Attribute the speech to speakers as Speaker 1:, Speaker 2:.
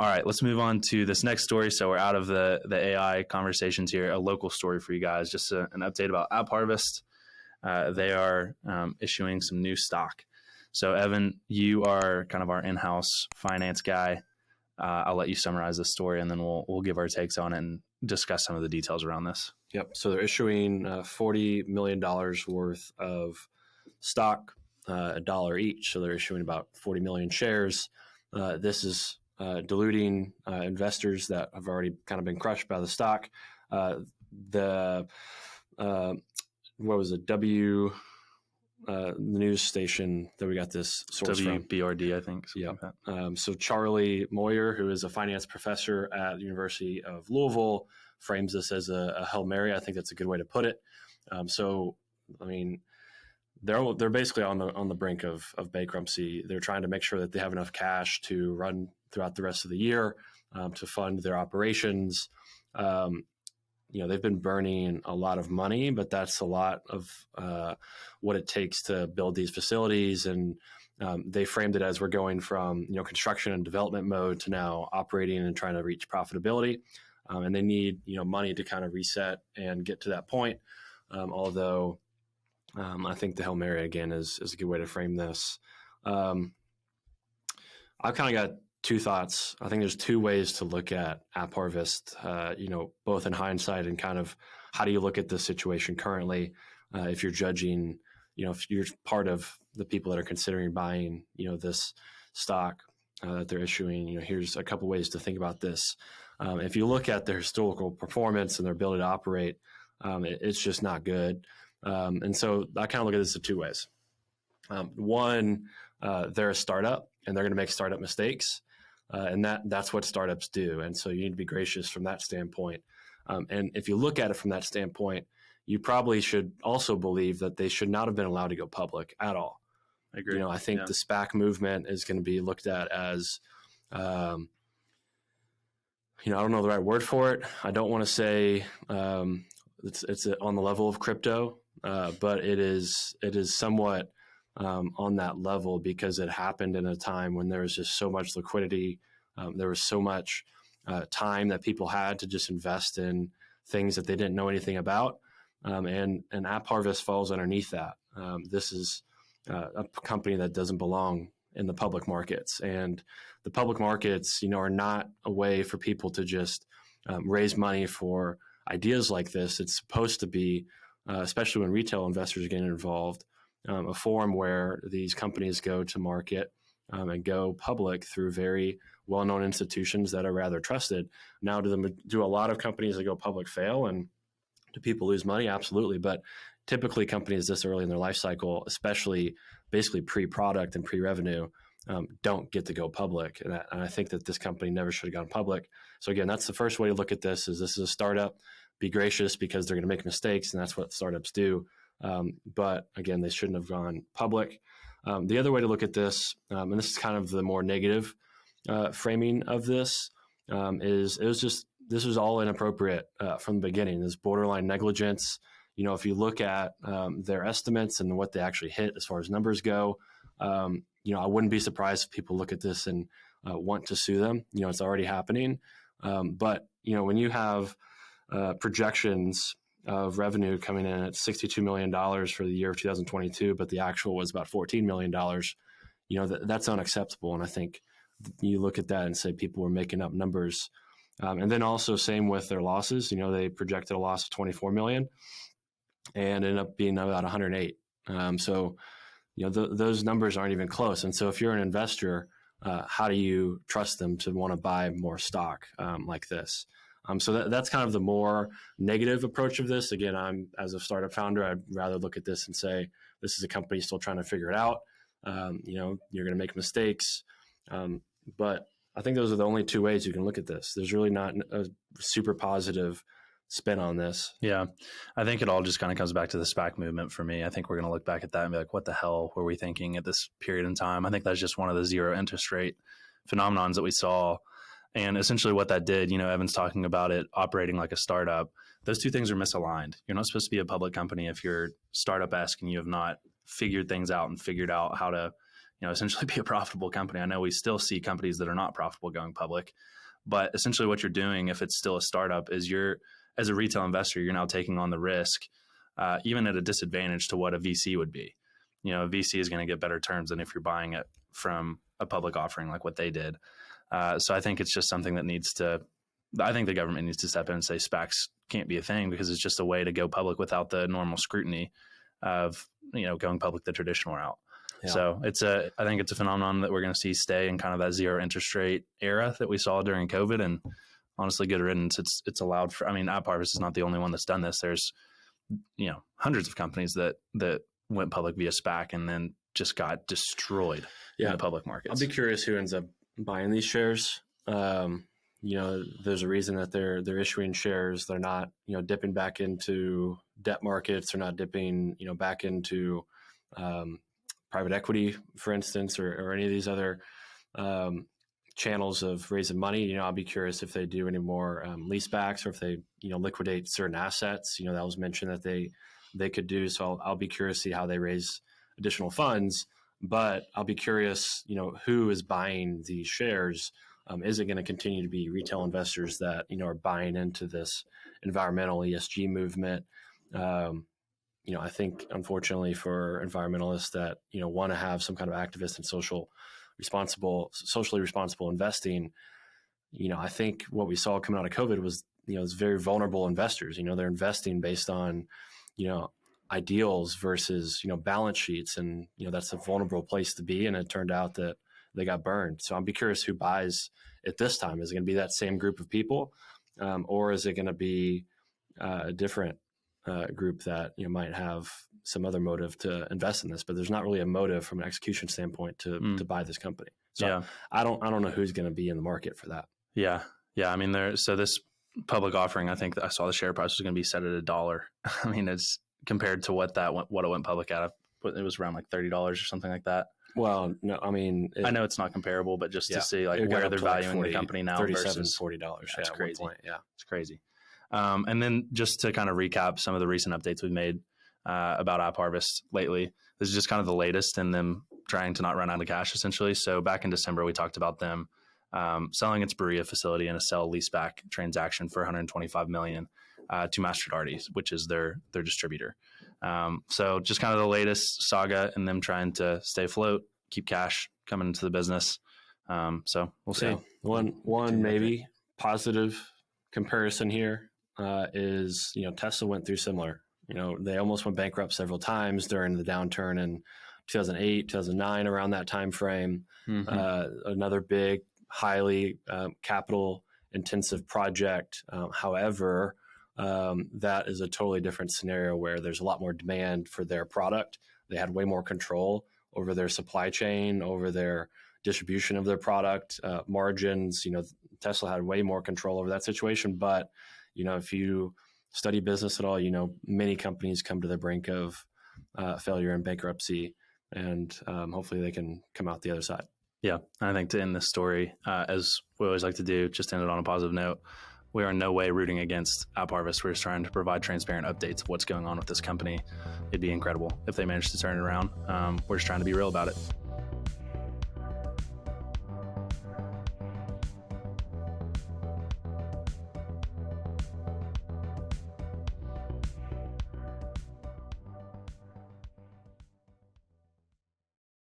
Speaker 1: All right, let's move on to this next story. So we're out of the AI conversations here. A local story for you guys, just an update about AppHarvest. They are issuing some new stock. So Evan, you are kind of our in-house finance guy. I'll let you summarize this story, and then we'll give our takes on it and discuss some of the details around this.
Speaker 2: Yep. So they're issuing $40 million worth of stock, $1 each. So they're issuing about 40 million shares. This is diluting investors that have already kind of been crushed by the stock. The news station that we got this source from?
Speaker 1: WBRD, I think.
Speaker 2: Yeah. So Charlie Moyer, who is a finance professor at the University of Louisville, frames this as a Hail Mary. I think that's a good way to put it. They're basically on the brink of bankruptcy. They're trying to make sure that they have enough cash to run throughout the rest of the year to fund their operations. They've been burning a lot of money, but that's a lot of what it takes to build these facilities. And they framed it as we're going from construction and development mode to now operating and trying to reach profitability. And they need money to kind of reset and get to that point. Although I think the Hail Mary again is a good way to frame this. I've kind of got two thoughts. I think there's two ways to look at AppHarvest, both in hindsight and kind of how do you look at the situation currently if you're judging, if you're part of the people that are considering buying, this stock that they're issuing. Here's a couple ways to think about this. If you look at their historical performance and their ability to operate, it's just not good. And so I kind of look at this in two ways. One, they're a startup and they're going to make startup mistakes. And that's what startups do. And so you need to be gracious from that standpoint. And if you look at it from that standpoint, you probably should also believe that they should not have been allowed to go public at all.
Speaker 1: I agree.
Speaker 2: I think the SPAC movement is going to be looked at as, I don't know the right word for it. I don't want to say it's on the level of crypto, but it is somewhat on that level because it happened in a time when there was just so much liquidity. There was so much time that people had to just invest in things that they didn't know anything about. And AppHarvest falls underneath that. This is a company that doesn't belong in the public markets. And the public markets, are not a way for people to just raise money for ideas like this. It's supposed to be, especially when retail investors are getting involved, a forum where these companies go to market and go public through very well-known institutions that are rather trusted. Now, do a lot of companies that go public fail, and do people lose money? Absolutely. But typically companies this early in their life cycle, especially basically pre-product and pre-revenue, don't get to go public. And I think that this company never should have gone public. So again, that's the first way to look at this is a startup. Be gracious because they're going to make mistakes, and that's what startups do. But again, they shouldn't have gone public. The other way to look at this, and this is kind of the more negative framing of this, is this was all inappropriate from the beginning. This borderline negligence. If you look at their estimates and what they actually hit as far as numbers go, I wouldn't be surprised if people look at this and want to sue them. It's already happening. But when you have projections of revenue coming in at $62 million for the year of 2022, but the actual was about $14 million, that's unacceptable. And I think you look at that and say people were making up numbers. And then also same with their losses. They projected a loss of 24 million and ended up being about 108. Those numbers aren't even close. And so if you're an investor, how do you trust them to want to buy more stock like this? So that's kind of the more negative approach of this. Again, as a startup founder, I'd rather look at this and say, this is a company still trying to figure it out. You're going to make mistakes. But I think those are the only two ways you can look at this. There's really not a super positive spin on this.
Speaker 1: Yeah. I think it all just kind of comes back to the SPAC movement for me. I think we're going to look back at that and be like, what the hell were we thinking at this period in time? I think that's just one of the zero interest rate phenomenons that we saw. And essentially what that did, Evan's talking about it operating like a startup. Those two things are misaligned. You're not supposed to be a public company if you're startup-esque and you have not figured things out and figured out how to essentially be a profitable company. I know we still see companies that are not profitable going public, but essentially what you're doing, if it's still a startup, is as a retail investor, you're now taking on the risk, even at a disadvantage to what a VC would be. A VC is going to get better terms than if you're buying it from a public offering like what they did. So I think it's just something that I think the government needs to step in and say SPACs can't be a thing, because it's just a way to go public without the normal scrutiny of, going public the traditional route. Yeah. So I think it's a phenomenon that we're going to see stay in kind of that zero interest rate era that we saw during COVID. And honestly, good riddance. It's allowed for, AppHarvest is not the only one that's done this. There's, hundreds of companies that went public via SPAC and then just got destroyed in the public markets.
Speaker 2: I'll be curious who ends up buying these shares. There's a reason that they're issuing shares. They're not, dipping back into debt markets. They're not dipping, back into private equity, for instance, or any of these other channels of raising money. I'll be curious if they do any more leasebacks, or if they, liquidate certain assets. That was mentioned that they could do. So I'll be curious to see how they raise additional funds. But I'll be curious, who is buying these shares? Is it going to continue to be retail investors that, are buying into this environmental ESG movement? I think, unfortunately, for environmentalists that, want to have some kind of activist and socially responsible investing, I think what we saw coming out of COVID was, it's very vulnerable investors. They're investing based on, ideals versus, balance sheets. And, that's a vulnerable place to be. And it turned out that they got burned. So I'll be curious who buys it this time. Is it going to be that same group of people? Or is it going to be a different group that might have some other motive to invest in this? But there's not really a motive from an execution standpoint to buy this company. So I don't know who's going to be in the market for that.
Speaker 1: Yeah. So this public offering, I think I saw the share price was going to be set at $1. It's compared to what it went public at. It was around like $30 or something like that.
Speaker 2: Well, no, I know
Speaker 1: it's not comparable, but just to see like where they're valuing the company now versus
Speaker 2: $40.
Speaker 1: That's crazy.
Speaker 2: It's
Speaker 1: crazy. And then just to kind of recap some of the recent updates we've made about AppHarvest lately, this is just kind of the latest in them trying to not run out of cash, essentially. So back in December, we talked about them selling its Berea facility in a sale-leaseback transaction for $125 million to Masterdarties, which is their distributor. So just kind of the latest saga in them trying to stay afloat, keep cash coming into the business. So we'll see.
Speaker 2: Yeah. One maybe positive comparison here is, Tesla went through similar. They almost went bankrupt several times during the downturn in 2008, 2009, around that time frame. Mm-hmm. Another big, highly capital intensive project. However, that is a totally different scenario where there's a lot more demand for their product. They had way more control over their supply chain, over their distribution of their product, margins. Tesla had way more control over that situation. But, if you study business at all, many companies come to the brink of failure and bankruptcy, and hopefully they can come out the other side.
Speaker 1: Yeah. I think to end this story, as we always like to do, just end it on a positive note. We are in no way rooting against AppHarvest. We're just trying to provide transparent updates of what's going on with this company. It'd be incredible if they managed to turn it around. We're just trying to be real about it.